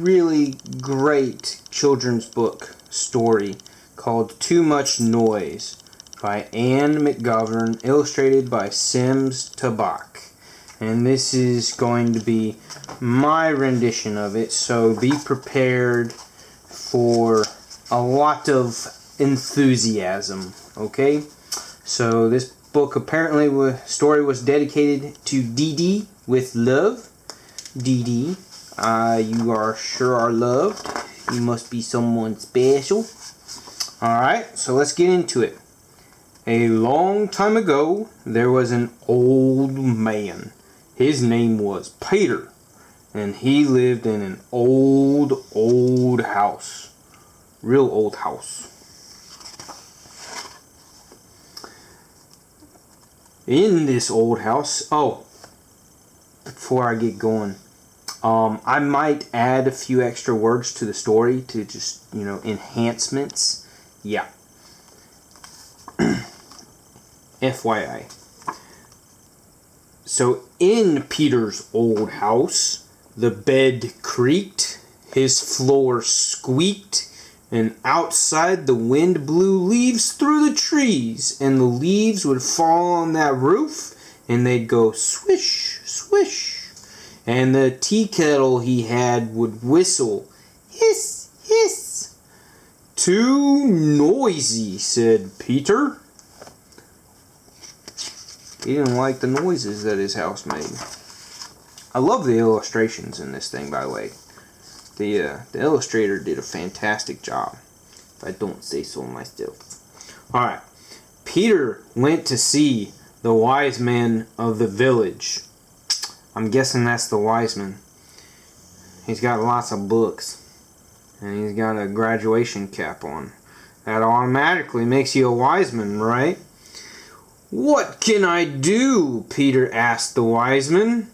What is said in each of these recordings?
really great children's book story called Too Much Noise by Anne McGovern, illustrated by Sims Tabak. And this is going to be my rendition of it, so be prepared for a lot of enthusiasm, okay? So this book story was dedicated to Dee Dee with love. Dee Dee, you are loved. You must be someone special. Alright, so let's get into it. A long time ago, there was an old man. His name was Peter, and he lived in an old house. Real old house. In this old house, before I get going, I might add a few extra words to the story to just, enhancements. Yeah. FYI. So in Peter's old house, the bed creaked, his floor squeaked, and outside the wind blew leaves through the trees, and the leaves would fall on that roof, and they'd go swish, swish. And the tea kettle he had would whistle, hiss, hiss. Too noisy, said Peter. He didn't like the noises that his house made. I love the illustrations in this thing, by the way. The illustrator did a fantastic job, if I don't say so myself. Alright, Peter went to see the wise man of the village. I'm guessing that's the wise man. He's got lots of books, and he's got a graduation cap on. That automatically makes you a wise man, right? What can I do? Peter asked the wise man.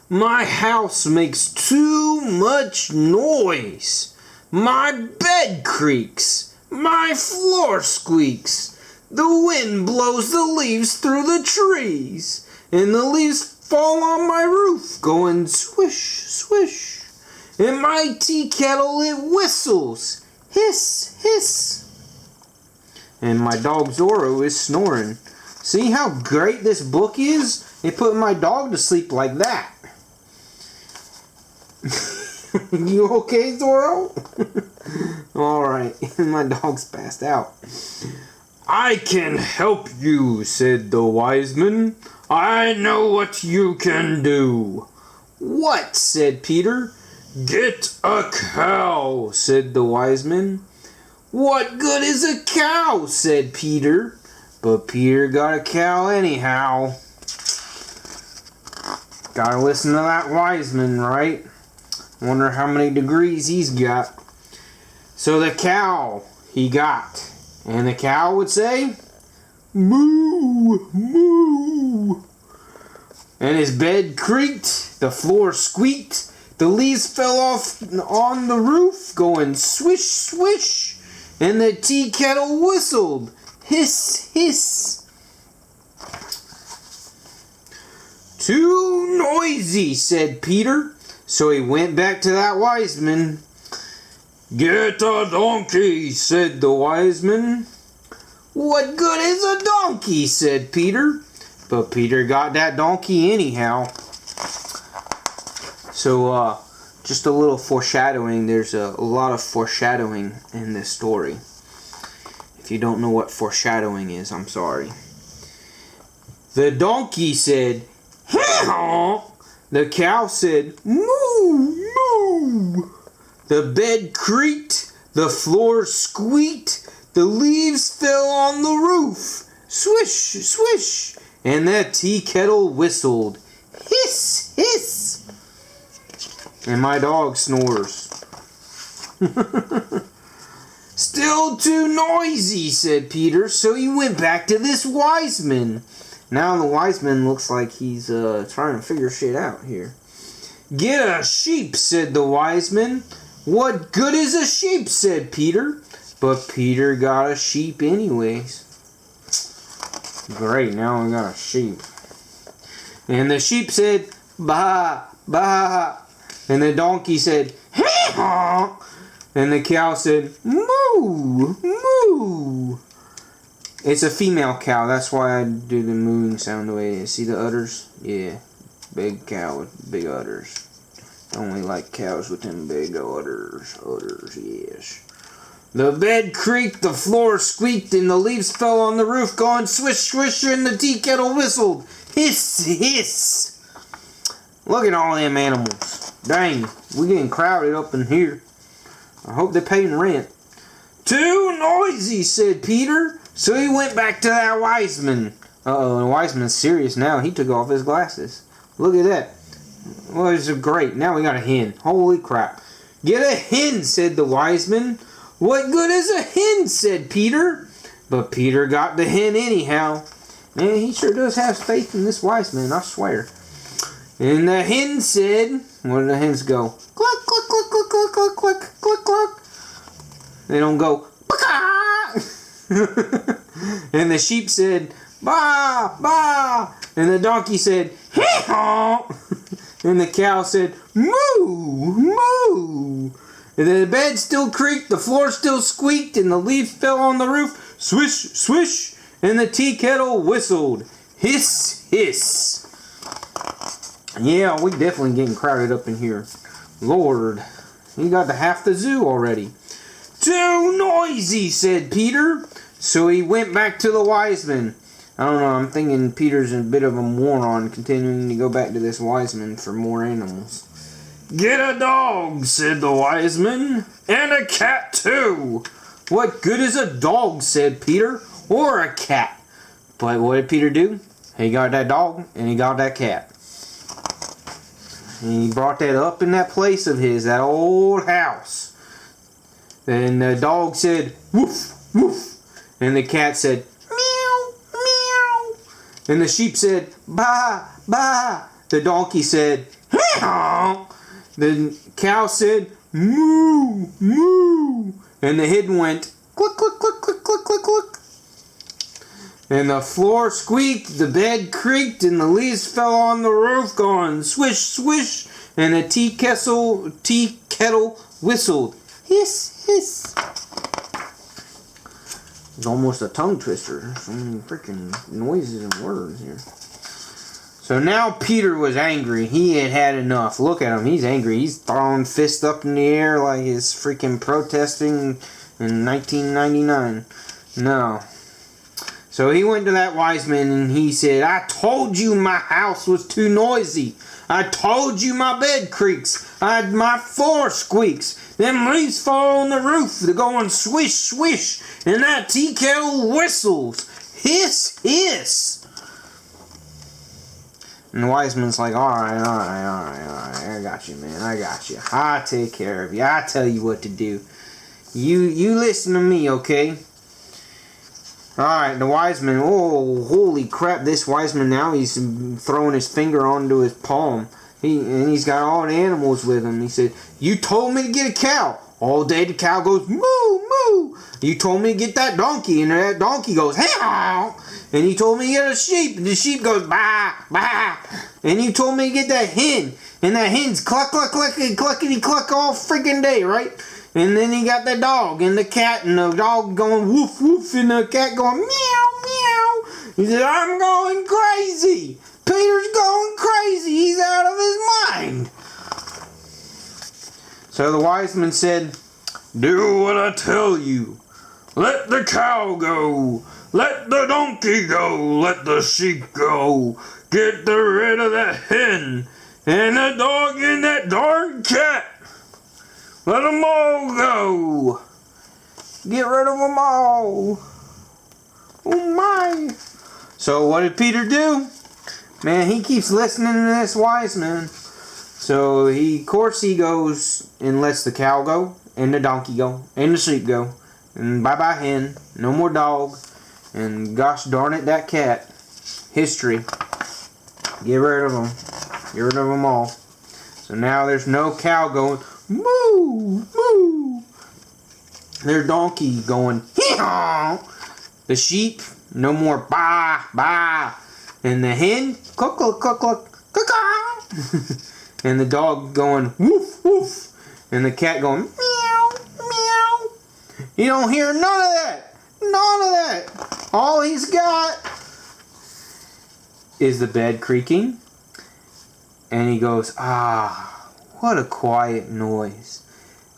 My house makes too much noise. My bed creaks. My floor squeaks. The wind blows the leaves through the trees. And the leaves fall on my roof, going swish, swish. And my tea kettle, it whistles. Hiss, hiss. And my dog Zorro is snoring. See how great this book is? It put my dog to sleep like that. You okay, Zorro? Alright, my dog's passed out. I can help you, said the wise man. I know what you can do. What? Said Peter. Get a cow, said the wise man. What good is a cow? Said Peter. But Peter got a cow anyhow. Gotta listen to that wise man, right? Wonder how many degrees he's got. So the cow he got. And the cow would say, moo, moo. And his bed creaked. The floor squeaked. The leaves fell off on the roof, going swish, swish. And the tea kettle whistled. Hiss, hiss. Too noisy, said Peter. So he went back to that wise man. Get a donkey, said the wise man. What good is a donkey, said Peter. But Peter got that donkey anyhow. So, just a little foreshadowing. There's a lot of foreshadowing in this story. If you don't know what foreshadowing is, I'm sorry. The donkey said, "Haw." The cow said, moo, moo. The bed creaked, the floor squeaked, the leaves fell on the roof, swish, swish, and that tea kettle whistled, hiss, hiss. And my dog snores. Still too noisy, said Peter, so he went back to this wise man. Now the wise man looks like he's trying to figure shit out here. Get a sheep, said the wise man. What good is a sheep, said Peter. But Peter got a sheep anyways. Great, now we got a sheep. And the sheep said, bah, bah. And the donkey said, hee-haw. And the cow said, moo, moo. It's a female cow. That's why I do the mooing sound the way. See the udders? Yeah. Big cow with big udders. I only like cows with them big udders. Udders, yes. The bed creaked, the floor squeaked, and the leaves fell on the roof, going swish, swish, and the tea kettle whistled. Hiss, hiss. Look at all them animals. Dang, we getting crowded up in here. I hope they're paying rent. Too noisy, said Peter. So he went back to that Wiseman. Uh-oh, and Wiseman's serious now. He took off his glasses. Look at that. Well, it's great. Now we got a hen. Holy crap. Get a hen, said the Wiseman. What good is a hen, said Peter. But Peter got the hen anyhow. Man, he sure does have faith in this Wiseman, I swear. And the hen said, where do the hens go? Cluck, cluck, cluck, cluck, cluck, cluck, cluck, cluck, cluck. They don't go, and the sheep said, ba, ba. And the donkey said, hee-haw. And the cow said, moo, moo. And the bed still creaked, the floor still squeaked, and the leaves fell on the roof, swish, swish, and the tea kettle whistled, hiss, hiss. Yeah, we definitely getting crowded up in here. Lord, you got half the zoo already. Too noisy, said Peter. So he went back to the Wiseman. I don't know, I'm thinking Peter's a bit of a moron continuing to go back to this Wiseman for more animals. Get a dog, said the Wiseman, and a cat too. What good is a dog, said Peter, or a cat? But what did Peter do? He got that dog and he got that cat. And he brought that up in that place of his, that old house. And the dog said, woof, woof. And the cat said, meow, meow. And the sheep said, ba, ba. The donkey said, meow. The cow said, moo, moo. And the hen went, cluck, cluck, cluck, cluck, cluck, cluck, cluck. And the floor squeaked, the bed creaked, and the leaves fell on the roof, going swish, swish. And the tea kettle whistled, hiss, hiss. It's almost a tongue twister. So many freaking noises and words here. So now Peter was angry. He had had enough. Look at him. He's angry. He's throwing fists up in the air like he's freaking protesting in 1999. No. So he went to that Wiseman and he said, I told you my house was too noisy. I told you my bed creaks. My floor squeaks. Them leaves fall on the roof. They're going swish, swish. And that tea kettle whistles. Hiss, hiss. And the Wiseman's like, alright, I got you, man. I got you. I'll take care of you. I'll tell you what to do. You listen to me, okay? Alright, the Wiseman, oh, holy crap, this Wiseman now, he's throwing his finger onto his palm. And he's got all the animals with him. He said, you told me to get a cow. All day the cow goes, moo, moo. You told me to get that donkey, and that donkey goes, hey-haw. And you told me to get a sheep, and the sheep goes, bah, bah. And you told me to get that hen, and that hen's cluck, cluck, cluckety, cluckety, cluck all freaking day, right? And then he got the dog and the cat, and the dog going woof woof, and the cat going meow meow. He said, I'm going crazy. Peter's going crazy. He's out of his mind. So the Wiseman said, do what I tell you. Let the cow go. Let the donkey go. Let the sheep go. Get rid of that hen and the dog and that darn cat. Let them all go. Get rid of them all. Oh my. So what did Peter do? Man, he keeps listening to this Wiseman. So of course he goes and lets the cow go, and the donkey go, and the sheep go. And bye-bye hen. No more dog. And gosh darn it, that cat. History. Get rid of them. Get rid of them all. So now there's no cow going, moo, moo. Their donkey going, hee-haw. The sheep, no more bah, bah. And the hen, cluck, cluck, cluck, cluck, cluck. And the dog going, woof, woof. And the cat going, meow, meow. You don't hear none of that. None of that. All he's got is the bed creaking. And he goes, ah, what a quiet noise.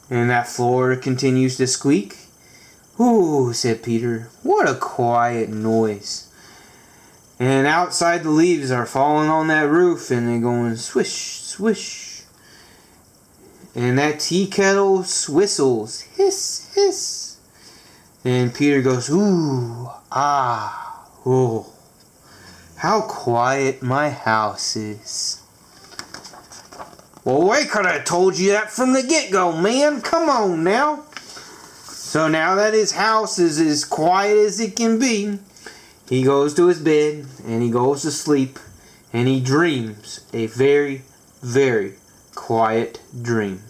And that floor continues to squeak. Ooh, said Peter, what a quiet noise. And outside the leaves are falling on that roof and they're going swish, swish. And that tea kettle whistles, hiss, hiss. And Peter goes, ooh, ah, oh, how quiet my house is. Well, I could have told you that from the get-go, man. Come on now. So now that his house is as quiet as it can be, he goes to his bed and he goes to sleep and he dreams a very, very quiet dream.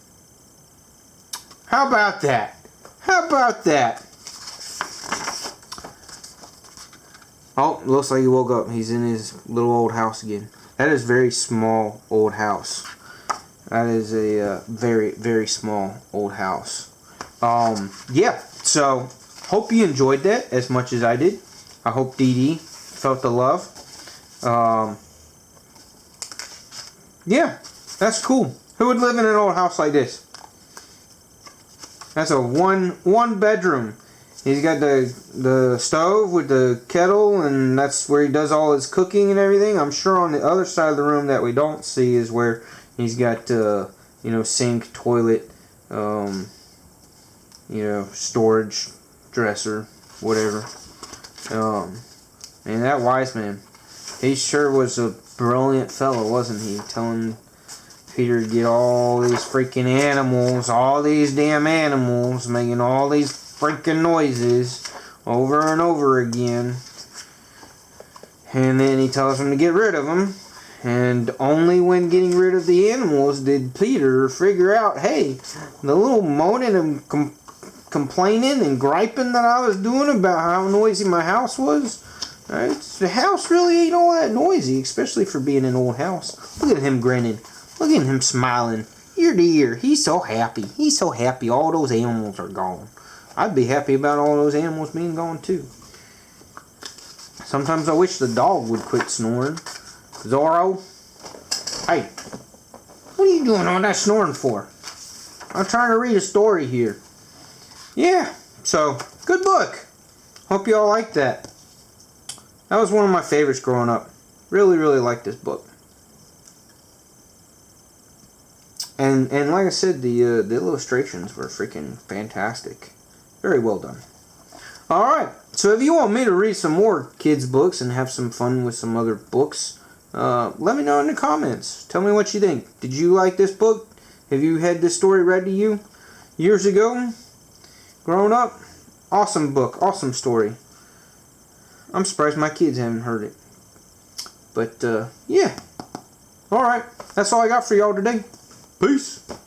How about that? How about that? Oh, looks like he woke up. He's in his little old house again. That is a very small old house. That is a very, very small old house. Yeah, so hope you enjoyed that as much as I did. I hope Dee Dee felt the love. Yeah, that's cool. Who would live in an old house like this? That's a one bedroom. He's got the stove with the kettle, and that's where he does all his cooking and everything. I'm sure on the other side of the room that we don't see is where he's got sink, toilet, storage, dresser, whatever. And that wise man, he sure was a brilliant fellow, wasn't he? Telling Peter to get all these freaking animals, all these damn animals, making all these freaking noises over and over again. And then he tells him to get rid of them. And only when getting rid of the animals did Peter figure out, hey, the little moaning and complaining and griping that I was doing about how noisy my house was, the house really ain't all that noisy, especially for being an old house. Look at him grinning. Look at him smiling ear to ear. He's so happy. He's so happy all those animals are gone. I'd be happy about all those animals being gone too. Sometimes I wish the dog would quit snoring. Zorro, hey, what are you doing all that snoring for? I'm trying to read a story here. Yeah, so, good book. Hope you all liked that. That was one of my favorites growing up. Really, really liked this book. And like I said, the illustrations were freaking fantastic. Very well done. Alright, so if you want me to read some more kids' books and have some fun with some other books, let me know in the comments. Tell me what you think. Did you like this book? Have you had this story read to you years ago? Growing up? Awesome book. Awesome story. I'm surprised my kids haven't heard it. But, yeah. Alright. That's all I got for y'all today. Peace.